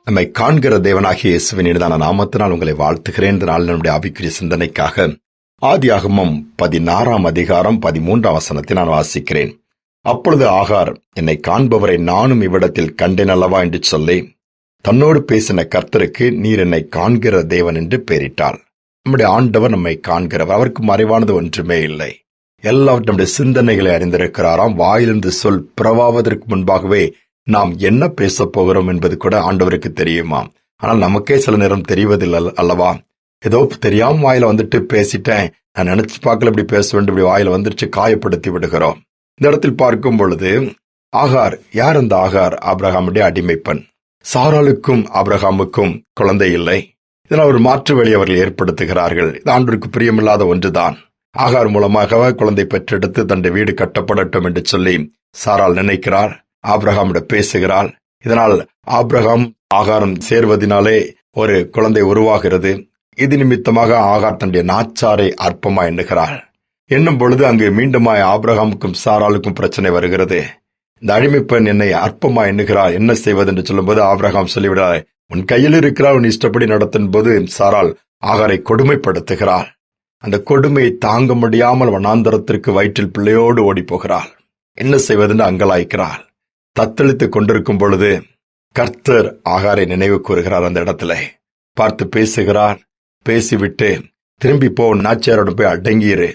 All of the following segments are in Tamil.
நம்மை காண்கிற தேவனாகிய இயேசுவின் இனிதான நாமத்தினால் உங்களை வாழ்த்துகிறேன். இந்த நாள் நம்முடைய ஆவிக்குரிய சிந்தனைக்காக ஆதியாகமம் 16 அதிகாரம் 13 வசனத்தை நான் வாசிக்கிறேன். அப்பொழுது ஆகார், என்னை காண்பவரை நானும் இவ்விடத்தில் கண்டேன் அல்லவா என்று சொல்லி தன்னோடு பேசின கர்த்தருக்கு நீர் என்னை காண்கிற தேவன் என்று பெயரிட்டாள். நம்முடைய ஆண்டவர் நம்மை காண்கிறவர், அவருக்கு மறைவானது ஒன்றுமே இல்லை. எல்லாவற்றும் நம்முடைய சிந்தனைகளை அறிந்திருக்கிறாராம். வாயிலிருந்து சொல் பிறவாவதற்கு முன்பாகவே நாம் என்ன பேசப் போகிறோம் என்பது கூட ஆண்டவருக்கு தெரியுமா? ஆனால் நமக்கே சில நேரம் தெரிவதில்லை அல்லவா? ஏதோ தெரியாம வாயில வந்துட்டு பேசிட்டேன், நான் நினைச்சு பார்க்கல இப்படி பேச வேண்டும், இப்படி வாயில வந்துருச்சு, காயப்படுத்தி விடுகிறோம். இந்த இடத்தில் பார்க்கும் பொழுது ஆகார், யார் அந்த ஆகார்? ஆபிரகாமுடைய அடிமை பெண். சாராளுக்கும் ஆபிரகாமுக்கும் குழந்தை இல்லை. இதனால் ஒரு மாற்று வழி அவர்கள் ஏற்படுத்துகிறார்கள். இது ஆண்டவருக்கு பிரியமில்லாத ஒன்றுதான். ஆகார் மூலமாக குழந்தை பெற்றெடுத்து தன்னுடைய வீடு கட்டப்படட்டும் என்று சொல்லி சாராள் நினைக்கிறார். ஆபிரகாமிடம் பேசுகிறாள். இதனால் ஆபிரகாம் ஆகாரம் சேர்வதனாலே ஒரு குழந்தை உருவாகிறது. இது நிமித்தமாக ஆகார் தன்னுடைய நாச்சாரை அற்பமா எண்ணுகிறாள். என்னும் பொழுது அங்கு மீண்டுமாய் ஆபிரகாமுக்கும் சாராளுக்கும் பிரச்சனை வருகிறது. இந்த அடிமை பெண் என்னை அற்பமா எண்ணுகிறாள், என்ன செய்வது என்று சொல்லும்போது ஆபிரகாம் சொல்லிவிடார், உன் கையில் இருக்கிறாள், உன் இஷ்டப்படி நடத்தும் போது சாராள் ஆகாரை கொடுமைப்படுத்துகிறாள். அந்த கொடுமையை தாங்க முடியாமல் வனாந்தரத்திற்கு வயிற்றில் பிள்ளையோடு ஓடி போகிறாள். என்ன செய்வதென்று அங்கலாய்க்கிறாள். தத்தளித்துக் கொண்டிருக்கும் பொழுது கர்த்தர் ஆகாரை நினைவு கூறுகிறார். அந்த இடத்துல பார்த்து பேசுகிறார். பேசிவிட்டு திரும்பி போ, நாச்சியாரோடு போய் அடங்கியிரு,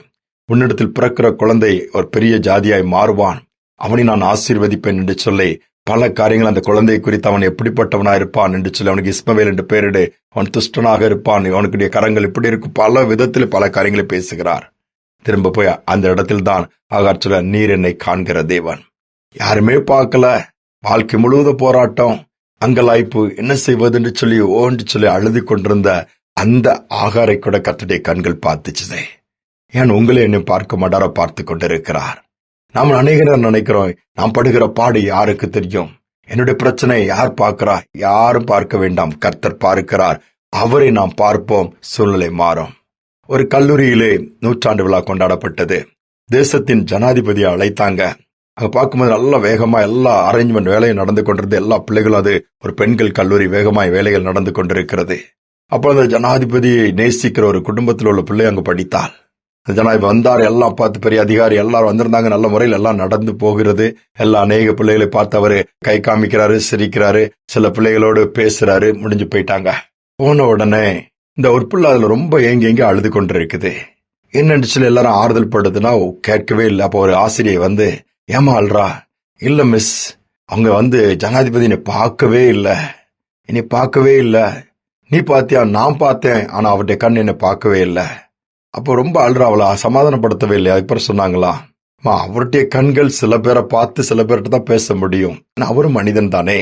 உன்னிடத்தில் பிறக்கிற குழந்தை ஒரு பெரிய ஜாதியாய் மாறுவான், அவனை நான் ஆசீர்வதிப்பேன் என்று சொல்லி பல காரியங்கள் அந்த குழந்தை குறித்து அவன் எப்படிப்பட்டவனாயிருப்பான் என்று சொல்லி அவனுக்கு இஸ்மவேல் என்று பெயரிடு, அவன் துஷ்டனாக இருப்பான், அவனுக்குடைய கரங்கள் இப்படி இருக்கும், பல விதத்தில் பல காரியங்களை பேசுகிறார். திரும்ப போய் அந்த இடத்தில் தான் ஆகார் சொல்ல, நீர் என்னை காண்கிற தேவன். யாருமே பார்க்கல, வாழ்க்கை முழுவதும் போராட்டம், அங்கலாய்ப்பு, என்ன செய்வது என்று சொல்லி ஓன்று சொல்லி அழுது கொண்டிருந்த அந்த ஆகாரை கூட கர்த்தருடைய கண்கள் பார்த்துச்சுதே. ஏன் உங்களை என்ன பார்க்க மாட்டாரோ? பார்த்து கொண்டிருக்கிறார். நாம் அநேகர் நினைக்கிறோம், நாம் படுகிற பாடு யாருக்கு தெரியும், என்னுடைய பிரச்சனை யார் பார்க்கிறா? யாரும் பார்க்க வேண்டாம், கர்த்தர் பார்க்கிறார். அவரை நாம் பார்ப்போம், சூழ்நிலை மாறும். ஒரு கல்லூரியிலே 100ஆண்டு விழா கொண்டாடப்பட்டது. தேசத்தின் ஜனாதிபதியை அழைத்தாங்க. அங்க பார்க்கும்போது நல்ல வேகமா எல்லா அரேஞ்ச்மெண்ட் வேலையும் நடந்து கொண்டிருந்தது. எல்லா பிள்ளைகளும், அது ஒரு பெண்கள் கல்லூரி, வேகமாய் வேலைகள் நடந்து கொண்டிருக்கிறது. அப்போ அந்த ஜனாதிபதியை நேசிக்கிற ஒரு குடும்பத்தில் உள்ள பிள்ளை அங்கு படித்தாள். அந்த ஜனாதிபதி வந்தார், எல்லாம் பார்த்து பெரிய அதிகாரி எல்லாரும் வந்திருந்தாங்க. நல்ல முறையில் எல்லாம் நடந்து போகிறது. எல்லா அநேக பிள்ளைகளை பார்த்து அவரு கை காமிக்கிறாரு, சிரிக்கிறாரு, சில பிள்ளைகளோடு பேசுறாரு. முடிஞ்சு போயிட்டாங்க. போன உடனே இந்த ஒரு பிள்ளை அதுல ரொம்ப ஏங்கி அழுது கொண்டிருக்குது. என்னன்னு சொல்லி எல்லாரும் ஆறுதல் படுதுன்னா கேட்கவே இல்லை. அப்போ ஒரு ஆசிரியை வந்து, ஏமா அல்றா? இல்ல மிஸ், அவங்க ஜனாதிபதி என்னை பார்க்கவே இல்லை. நீ பாத்தியா? நான் பார்த்தேன், ஆனா அவருடைய கண் என்னை பார்க்கவே இல்லை. அப்போ ரொம்ப அல்றாவளா, சமாதானப்படுத்தவே இல்லை. அதுக்கப்புறம் சொன்னாங்களா, அவருடைய கண்கள் சில பேரை பார்த்து சில பேர்கிட்ட தான் பேச முடியும், அவரும் மனிதன் தானே.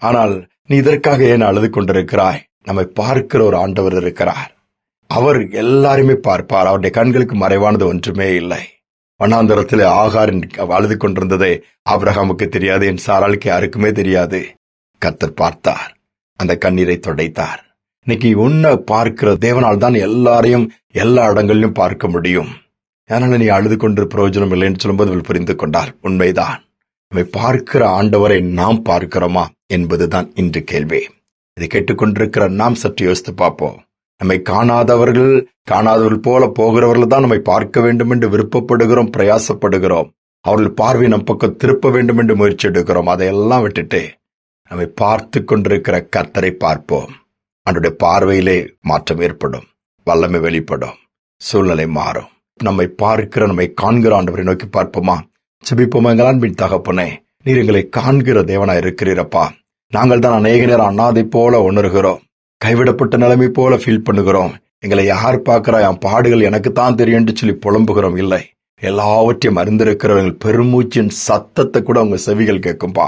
ஆனால் நீ இதற்காக ஏன் அழுது கொண்டிருக்கிறாய்? நம்மை பார்க்கிற ஒரு ஆண்டவர் இருக்கிறார். அவர் எல்லாருமே பார்ப்பார். அவருடைய கண்களுக்கு மறைவானது ஒன்றுமே இல்லை. வனாந்தரத்தில் ஆகார் அழுது கொண்டிருந்ததே ஆபிரகாமுக்கு தெரியாது, என் சாராளுக்கு யாருக்குமே தெரியாது. கர்த்தர் பார்த்தார், அந்த கண்ணீரை துடைத்தார். இன்னைக்கு உன்னை பார்க்கிற தேவனால் தான் எல்லாரையும் எல்லா இடங்களிலும் பார்க்க முடியும். அதனால நீ அழுது கொண்டு பிரயோஜனம் இல்லைன்னு சொல்லும்போது புரிந்து கொண்டார். உண்மைதான், நம்மை பார்க்கிற ஆண்டவரை நாம் பார்க்கிறோமா என்பதுதான் இன்று கேள்வி. இதை கேட்டுக்கொண்டிருக்கிற நாம் சற்று யோசித்து பார்ப்போம். நம்மை காணாதவர்கள் போல போகிறவர்கள் தான் நம்மை பார்க்க வேண்டும் என்று விருப்பப்படுகிறோம், பிரயாசப்படுகிறோம். அவர்கள் பார்வை நம் பக்கம் திருப்ப வேண்டும் என்று முயற்சி எடுக்கிறோம். அதையெல்லாம் விட்டுட்டு நம்மை பார்த்து கொண்டிருக்கிற கர்த்தரை பார்ப்போம். அவருடைய பார்வையிலே மாற்றம் ஏற்படும், வல்லமை வெளிப்படும், சூழ்நிலை மாறும். நம்மை காண்கிற ஆண்டவரை நோக்கி பார்ப்போமா? செபிப்போமா? எங்கள் அன்பின் தகப்பனே, நீர் எங்களை காண்கிற தேவனா இருக்கிறீரப்பா. நாங்கள் தான் அநேக நேரம் அண்ணாதை போல உணர்கிறோம், கைவிடப்பட்ட நிலைமை போல ஃபீல் பண்ணுகிறோம். எங்களை யார் பார்க்கிறா? என் பாடுகள் எனக்கு தான் தெரியும் என்று சொல்லி புலம்புகிறோம். இல்லை, எல்லாவற்றையும் அறிந்திருக்கிறவர்கள் பெருமூச்சின் சத்தத்தை கூட உங்க செவிகள் கேட்கும்பா.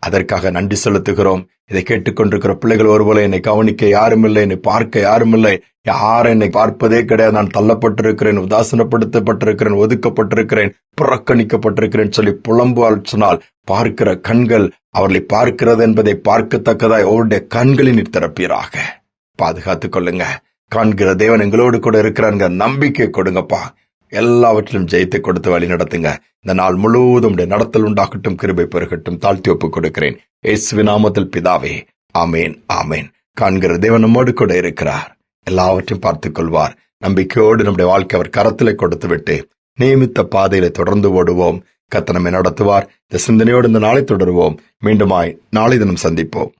அதற்காக நன்றி செலுத்துகிறோம். இதை கேட்டுக்கொண்டிருக்கிற பிள்ளைகள் ஒருபோல என்னை கவனிக்க யாரும் இல்லை, என்னை பார்க்க யாரும் இல்லை, யாரும் என்னை பார்ப்பதே கிடையாது, நான் தள்ளப்பட்டிருக்கிறேன், உதாசனப்படுத்தப்பட்டிருக்கிறேன், ஒதுக்கப்பட்டிருக்கிறேன், புறக்கணிக்கப்பட்டிருக்கிறேன் சொல்லி புலம்புவால் சொன்னால் பார்க்கிற கண்கள் அவர்களை பார்க்கிறது என்பதை பார்க்கத்தக்கதாய் அவருடைய கண்களின் திறப்பீராக. பாதுகாத்துக் கொள்ளுங்க. காண்கிற தேவன் எங்களோடு கூட இருக்கிறாங்க, நம்பிக்கை கொடுங்கப்பா. எல்லாவற்றிலும் ஜெயித்து கொடுத்து வழி நடத்துங்க. இந்த நாள் முழுவதும் நடத்தல் உண்டாகட்டும், கிருபை பெருகட்டும். தாழ்த்தி ஒப்புக் கொடுக்கிறேன். இயேசுவின் நாமத்தில் பிதாவே, ஆமேன், ஆமேன். காண்கிற தேவன் நம்மோடு கூட இருக்கிறார். எல்லாவற்றையும் பார்த்துக் கொள்வார். நம்பிக்கையோடு நம்முடைய வாழ்க்கை அவர் கரத்திலே கொடுத்து விட்டு நியமித்த பாதையில தொடர்ந்து ஓடுவோம். கர்த்தர் நம்மை நடத்துவார். இந்த சிந்தனையோடு இந்த நாளை தொடருவோம். மீண்டுமாய் நாளை தினம் சந்திப்போம்.